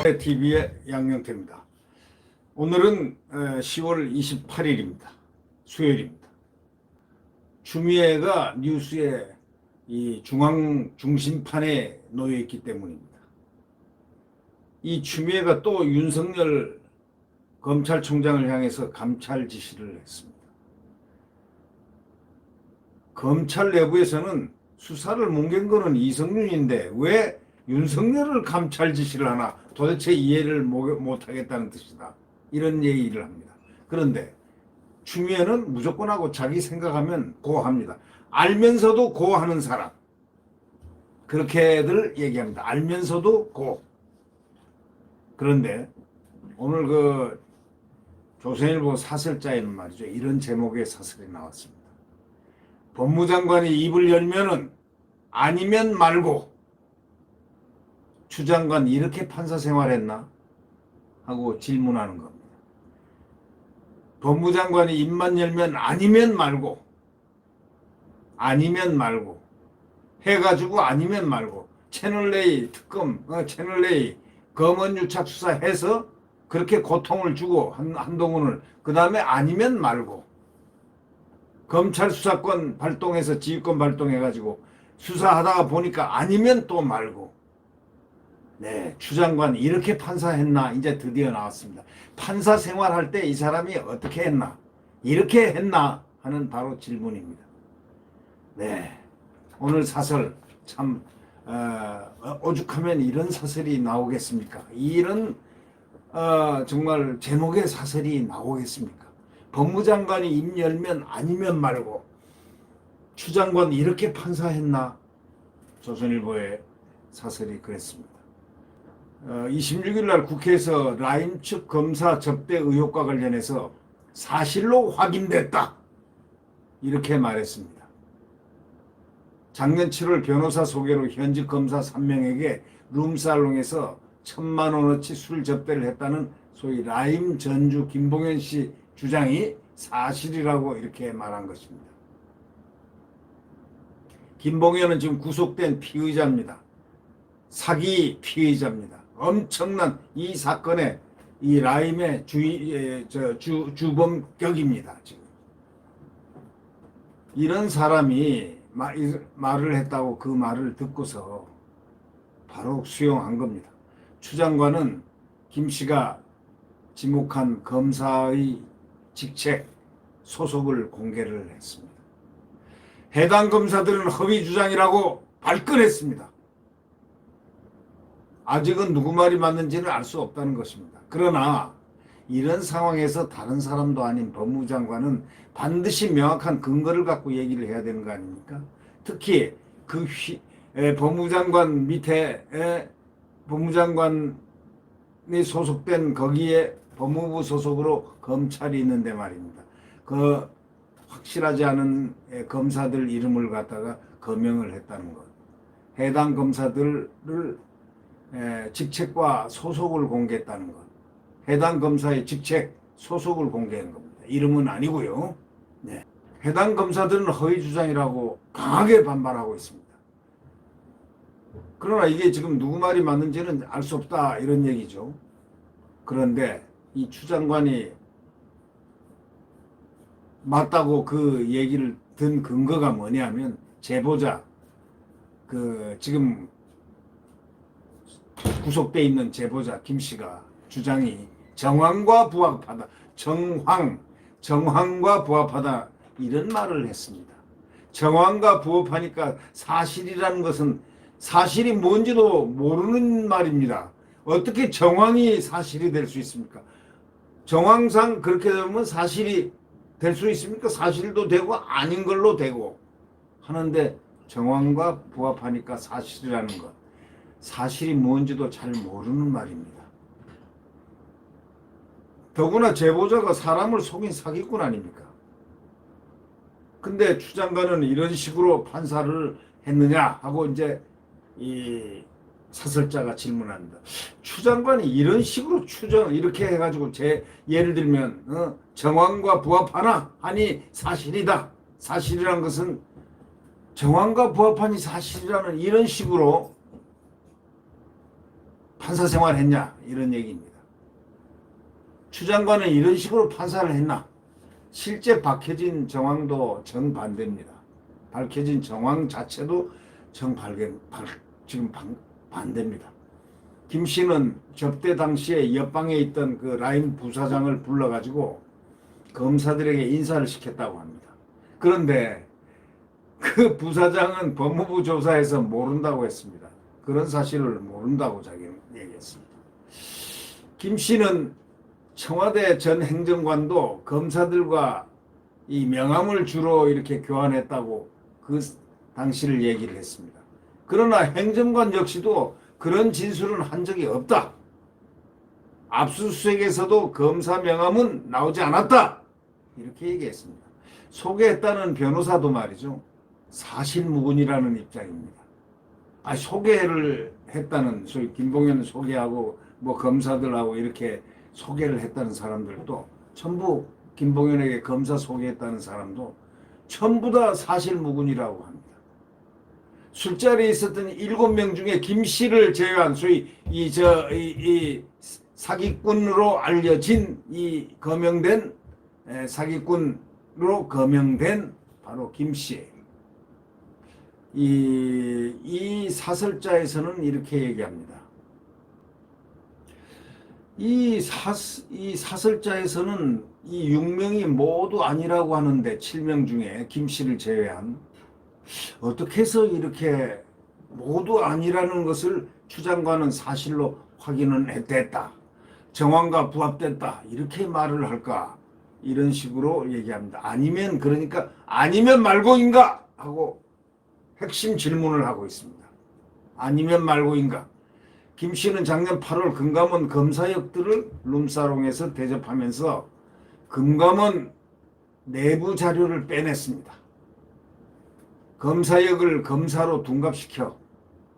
TV의 양영태입니다. 오늘은 10월 28일입니다. 수요일입니다. 추미애가 뉴스에 이 중심판에 놓여 있기 때문입니다. 이 추미애가 또 윤석열 검찰총장을 향해서 감찰 지시를 했습니다. 검찰 내부에서는 수사를 뭉갠 거는 이성윤인데 왜 윤석열을 감찰 지시를 하나 도대체 이해를 못하겠다는 뜻이다. 이런 얘기를 합니다. 그런데 추미애는 무조건 하고 자기 생각하면 고합니다. 알면서도 고하는 사람. 그렇게들 얘기합니다. 알면서도 고. 그런데 오늘 그 조선일보 사설자에는 말이죠. 이런 제목의 사설이 나왔습니다. 법무장관이 입을 열면은 아니면 말고 추 장관 이렇게 판사 생활했나? 하고 질문하는 겁니다. 법무장관이 입만 열면 아니면 말고 해가지고 아니면 말고 채널A 특검, 채널A 검언유착 수사해서 그렇게 고통을 주고 한동훈을 그 다음에 아니면 말고 검찰 수사권 발동해서 지휘권 발동해가지고 수사하다가 보니까 아니면 또 말고 네, 추 장관 이렇게 판사했나? 이제 드디어 나왔습니다. 판사 생활할 때 이 사람이 어떻게 했나? 이렇게 했나? 하는 바로 질문입니다. 네, 오늘 사설 참 오죽하면 이런 사설이 나오겠습니까? 이런 정말 제목의 사설이 나오겠습니까? 법무장관이 입 열면 아니면 말고 추 장관 이렇게 판사했나? 조선일보의 사설이 그랬습니다. 26일 날 국회에서 라임 측 검사 접대 의혹과 관련해서 사실로 확인됐다. 이렇게 말했습니다. 작년 7월 변호사 소개로 현직 검사 3명에게 룸살롱에서 1,000만 원어치 술 접대를 했다는 소위 라임 전주 김봉현 씨 주장이 사실이라고 이렇게 말한 것입니다. 김봉현은 지금 구속된 피의자입니다. 사기 피의자입니다. 엄청난 이 사건의 이 라임의 주범격입니다. 지금 이런 사람이 말을 했다고 그 말을 듣고서 바로 수용한 겁니다. 추 장관은 김 씨가 지목한 검사의 직책, 소속을 공개를 했습니다. 해당 검사들은 허위 주장이라고 발끈했습니다. 아직은 누구 말이 맞는지는 알 수 없다는 것입니다. 그러나 이런 상황에서 다른 사람도 아닌 법무장관은 반드시 명확한 근거를 갖고 얘기를 해야 되는 거 아닙니까? 특히 그 법무장관 밑에 법무장관이 소속된 거기에 법무부 소속으로 검찰이 있는데 말입니다. 그 확실하지 않은 검사들 이름을 갖다가 거명을 했다는 것. 해당 검사들을 직책과 소속을 공개했다는 것. 해당 검사의 직책, 소속을 공개한 겁니다. 이름은 아니고요. 네. 해당 검사들은 허위 주장이라고 강하게 반발하고 있습니다. 그러나 이게 지금 누구 말이 맞는지는 알 수 없다 이런 얘기죠. 그런데 이 추 장관이 맞다고 그 얘기를 든 근거가 뭐냐면 제보자 지금 구속돼 있는 제보자 김 씨가 주장이 정황과 부합하다. 정황과 부합하다 이런 말을 했습니다. 정황과 부합하니까 사실이라는 것은 사실이 뭔지도 모르는 말입니다. 어떻게 정황이 사실이 될 수 있습니까? 정황상 그렇게 되면 사실이 될 수 있습니까? 사실도 되고 아닌 걸로 되고 하는데 정황과 부합하니까 사실이라는 것. 사실이 뭔지도 잘 모르는 말입니다. 더구나 제보자가 사람을 속인 사기꾼 아닙니까? 근데 추 장관은 이런 식으로 판사를 했느냐 하고 이제 이 사설자가 질문합니다. 추 장관이 이런 식으로 이렇게 해가지고 예를 들면 정황과 부합하나 하니 사실이다. 사실이란 것은 정황과 부합하니 사실이라는 이런 식으로 판사 생활했냐 이런 얘기입니다. 추 장관은 이런 식으로 판사를 했나? 실제 밝혀진 정황도 정반대입니다. 밝혀진 정황 자체도 지금 반대입니다. 김 씨는 접대 당시에 옆방에 있던 그 라임 부사장을 불러가지고 검사들에게 인사를 시켰다고 합니다. 그런데 그 부사장은 법무부 조사에서 모른다고 했습니다. 그런 사실을 모른다고 자기는 얘기했습니다. 김 씨는 청와대 전 행정관도 검사들과 이 명함을 주로 이렇게 교환했다고 그 당시를 얘기를 했습니다. 그러나 행정관 역시도 그런 진술은 한 적이 없다. 압수수색에서도 검사 명함은 나오지 않았다. 이렇게 얘기했습니다. 소개했다는 변호사도 말이죠. 사실무근이라는 입장입니다. 소개를 했다는, 소위 김봉현 소개하고 뭐 검사들하고 이렇게 소개를 했다는 사람들도 전부 김봉현에게 검사 소개했다는 사람도 전부 다 사실무근이라고 합니다. 술자리에 있었던 7명 중에 김 씨를 제외한 소위 이 사기꾼으로 알려진 이 거명된 사기꾼으로 거명된 바로 김 씨. 이 사설자에서는 이렇게 얘기합니다. 이 사설자에서는 이 6명이 모두 아니라고 하는데 7명 중에 김 씨를 제외한 어떻게 해서 이렇게 모두 아니라는 것을 추 장관은 사실로 확인은 됐다. 정황과 부합됐다. 이렇게 말을 할까? 이런 식으로 얘기합니다. 아니면 그러니까 아니면 말고인가? 하고 핵심 질문을 하고 있습니다. 아니면 말고인가? 김 씨는 작년 8월 금감원 검사역들을 룸사롱에서 대접하면서 금감원 내부 자료를 빼냈습니다. 검사역을 검사로 둔갑시켜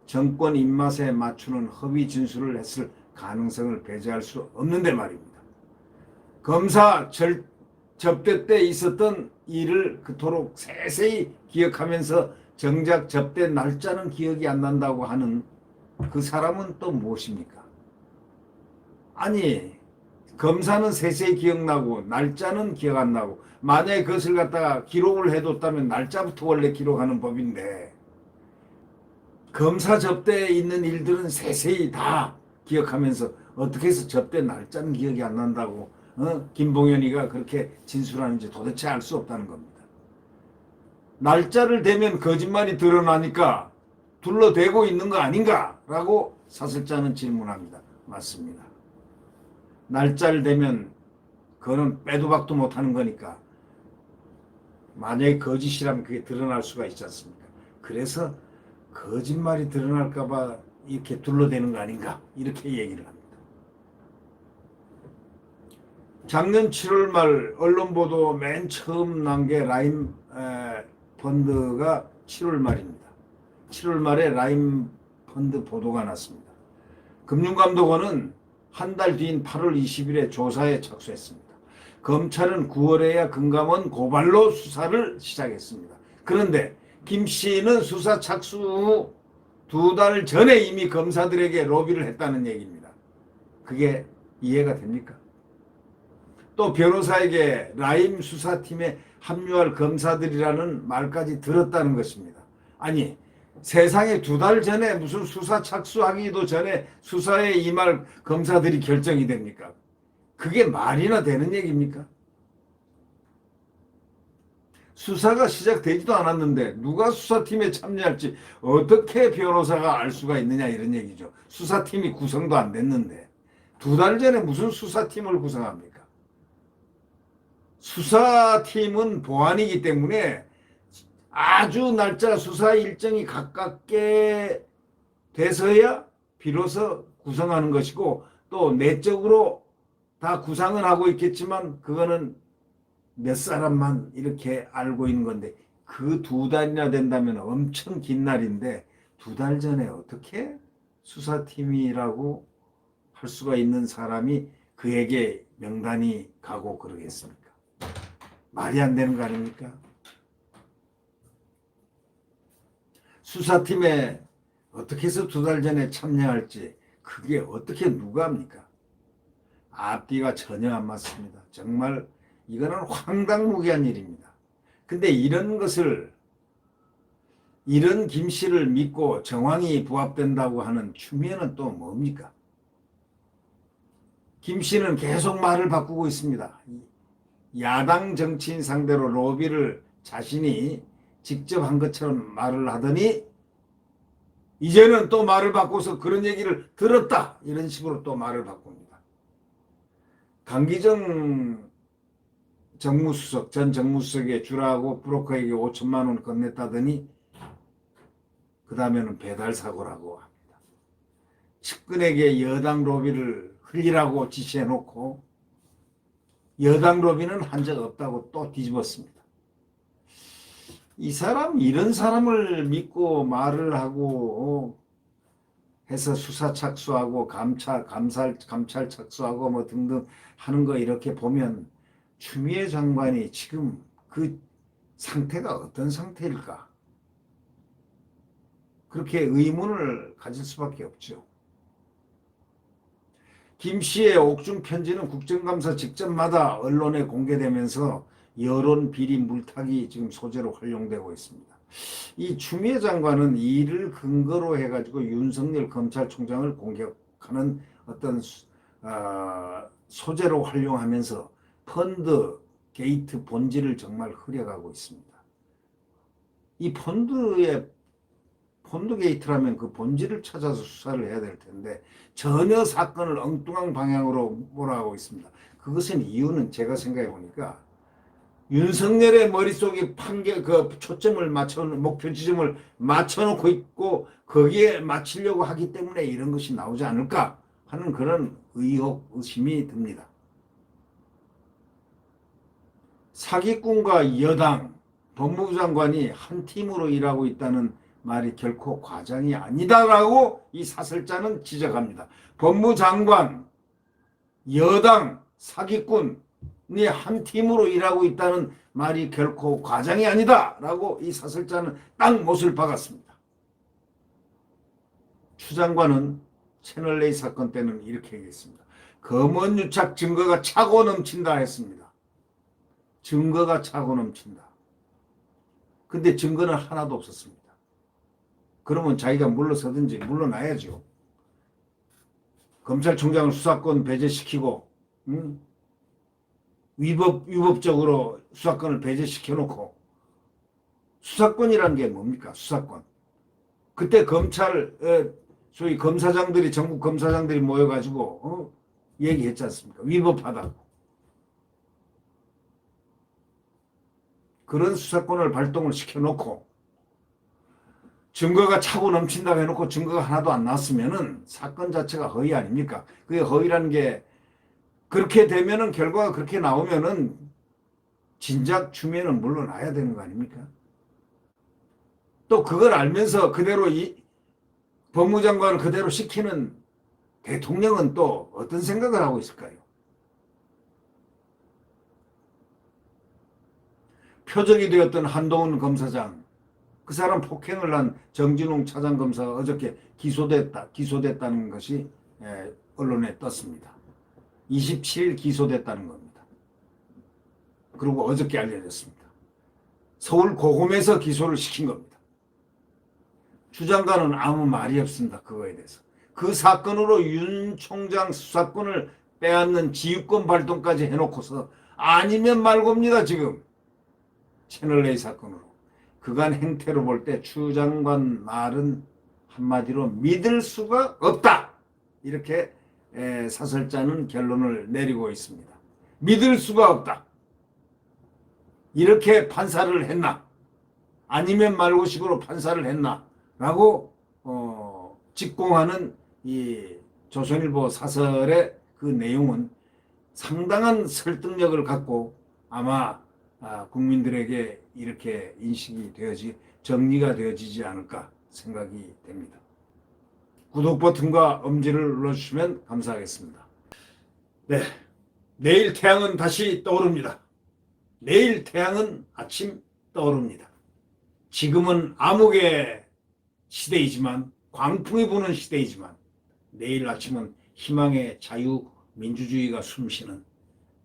정권 입맛에 맞추는 허위 진술을 했을 가능성을 배제할 수 없는데 말입니다. 검사 접대 때 있었던 일을 그토록 세세히 기억하면서 정작 접대 날짜는 기억이 안 난다고 하는 그 사람은 또 무엇입니까? 아니, 검사는 세세히 기억나고 날짜는 기억 안 나고 만약에 그것을 갖다가 기록을 해뒀다면 날짜부터 원래 기록하는 법인데 검사 접대에 있는 일들은 세세히 다 기억하면서 어떻게 해서 접대 날짜는 기억이 안 난다고 김봉현이가 그렇게 진술하는지 도대체 알 수 없다는 겁니다. 날짜를 대면 거짓말이 드러나니까 둘러대고 있는 거 아닌가? 라고 사설자는 질문합니다. 맞습니다. 날짜를 대면 그거는 빼도 박도 못하는 거니까 만약에 거짓이라면 그게 드러날 수가 있지 않습니까? 그래서 거짓말이 드러날까 봐 이렇게 둘러대는 거 아닌가? 이렇게 얘기를 합니다. 작년 7월 말 언론 보도 맨 처음 난 게 라임 펀드가 7월 말입니다. 7월 말에 라임 펀드 보도가 났습니다. 금융감독원은 한 달 뒤인 8월 20일에 조사에 착수했습니다. 검찰은 9월에야 금감원 고발로 수사를 시작했습니다. 그런데 김 씨는 수사 착수 후 2달 전에 이미 검사들에게 로비를 했다는 얘기입니다. 그게 이해가 됩니까? 또 변호사에게 라임 수사팀에 합류할 검사들이라는 말까지 들었다는 것입니다. 아니, 세상에 2달 전에 무슨 수사 착수하기도 전에 수사에 임할 검사들이 결정이 됩니까? 그게 말이나 되는 얘기입니까? 수사가 시작되지도 않았는데 누가 수사팀에 참여할지 어떻게 변호사가 알 수가 있느냐 이런 얘기죠. 수사팀이 구성도 안 됐는데 2달 전에 무슨 수사팀을 구성합니까? 수사팀은 보안이기 때문에 아주 날짜 수사 일정이 가깝게 돼서야 비로소 구성하는 것이고 또 내적으로 다 구상은 하고 있겠지만 그거는 몇 사람만 이렇게 알고 있는 건데 그 2달이나 된다면 엄청 긴 날인데 2달 전에 어떻게 수사팀이라고 할 수가 있는 사람이 그에게 명단이 가고 그러겠습니까? 말이 안 되는 거 아닙니까? 수사팀에 어떻게 해서 2달 전에 참여할지 그게 어떻게 누가 합니까? 앞뒤가 전혀 안 맞습니다. 정말 이거는 황당무계한 일입니다. 근데 이런 것을, 이런 김 씨를 믿고 정황이 부합된다고 하는 추미애는 또 뭡니까? 김 씨는 계속 말을 바꾸고 있습니다. 야당 정치인 상대로 로비를 자신이 직접 한 것처럼 말을 하더니 이제는 또 말을 바꿔서 그런 얘기를 들었다, 이런 식으로 또 말을 바꿉니다. 강기정 정무수석, 전 정무수석에 주라고 브로커에게 5천만 원 건넸다더니 그 다음에는 배달 사고라고 합니다. 측근에게 여당 로비를 흘리라고 지시해놓고 여당 로비는 한 적 없다고 또 뒤집었습니다. 이 사람, 이런 사람을 믿고 말을 하고 해서 수사 착수하고 감찰 착수하고 뭐 등등 하는 거 이렇게 보면 추미애 장관이 지금 그 상태가 어떤 상태일까? 그렇게 의문을 가질 수밖에 없죠. 김 씨의 옥중 편지는 국정감사 직전마다 언론에 공개되면서 여론 비리 물타기 지금 소재로 활용되고 있습니다. 이 추미애 장관은 이를 근거로 해가지고 윤석열 검찰총장을 공격하는 어떤 소재로 활용하면서 펀드 게이트 본질을 정말 흐려가고 있습니다. 이 펀드 게이트라면 그 본질을 찾아서 수사를 해야 될 텐데 전혀 사건을 엉뚱한 방향으로 몰아가고 있습니다. 그것은 이유는 제가 생각해 보니까 윤석열의 머릿속에 초점을 목표 지점을 맞춰놓고 있고 거기에 맞추려고 하기 때문에 이런 것이 나오지 않을까 하는 그런 의심이 듭니다. 사기꾼과 여당, 법무부 장관이 한 팀으로 일하고 있다는 말이 결코 과장이 아니다라고 이 사설자는 지적합니다. 법무장관, 여당, 사기꾼이 한 팀으로 일하고 있다는 말이 결코 과장이 아니다라고 이 사설자는 딱 못을 박았습니다. 추 장관은 채널A 사건 때는 이렇게 얘기했습니다. 검언유착 증거가 차고 넘친다 했습니다. 증거가 차고 넘친다. 근데 증거는 하나도 없었습니다. 그러면 자기가 물러서든지 물러나야죠. 검찰총장을 수사권 배제시키고 위법적으로 수사권을 배제시켜놓고 수사권이라는 게 뭡니까? 수사권. 그때 소위 검사장들이 전국 검사장들이 모여가지고 얘기했지 않습니까? 위법하다고. 그런 수사권을 발동을 시켜놓고 증거가 차고 넘친다고 해놓고 증거가 하나도 안 나왔으면은 사건 자체가 허위 아닙니까? 그게 허위라는 게 그렇게 되면은 결과가 그렇게 나오면은 진작 추미애는 물러나야 되는 거 아닙니까? 또 그걸 알면서 그대로 이 법무장관을 그대로 시키는 대통령은 또 어떤 생각을 하고 있을까요? 표적이 되었던 한동훈 검사장, 그 사람 폭행을 한 정진웅 차장검사가 어저께 기소됐다는 것이 언론에 떴습니다. 27일 기소됐다는 겁니다. 그리고 어저께 알려졌습니다. 서울 고검에서 기소를 시킨 겁니다. 추 장관은 아무 말이 없습니다. 그거에 대해서. 그 사건으로 윤 총장 수사권을 빼앗는 지휘권 발동까지 해놓고서 아니면 말고입니다. 지금 채널A 사건으로. 그간 행태로 볼 때 추 장관 말은 한마디로 믿을 수가 없다. 이렇게 사설자는 결론을 내리고 있습니다. 믿을 수가 없다. 이렇게 판사를 했나? 아니면 말고식으로 판사를 했나? 라고 직공하는 이 조선일보 사설의 그 내용은 상당한 설득력을 갖고 아마 국민들에게 이렇게 인식이 정리가 되어지지 않을까 생각이 됩니다. 구독 버튼과 엄지를 눌러주시면 감사하겠습니다. 네, 내일 태양은 다시 떠오릅니다. 내일 태양은 아침 떠오릅니다. 지금은 암흑의 시대이지만 광풍이 부는 시대이지만 내일 아침은 희망의 자유민주주의가 숨쉬는,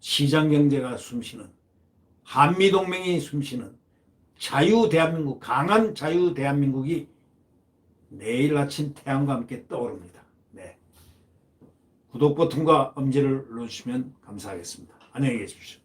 시장경제가 숨쉬는, 한미동맹이 숨쉬는 자유대한민국, 강한 자유대한민국이 내일 아침 태양과 함께 떠오릅니다. 네. 구독 버튼과 엄지를 눌러주시면 감사하겠습니다. 안녕히 계십시오.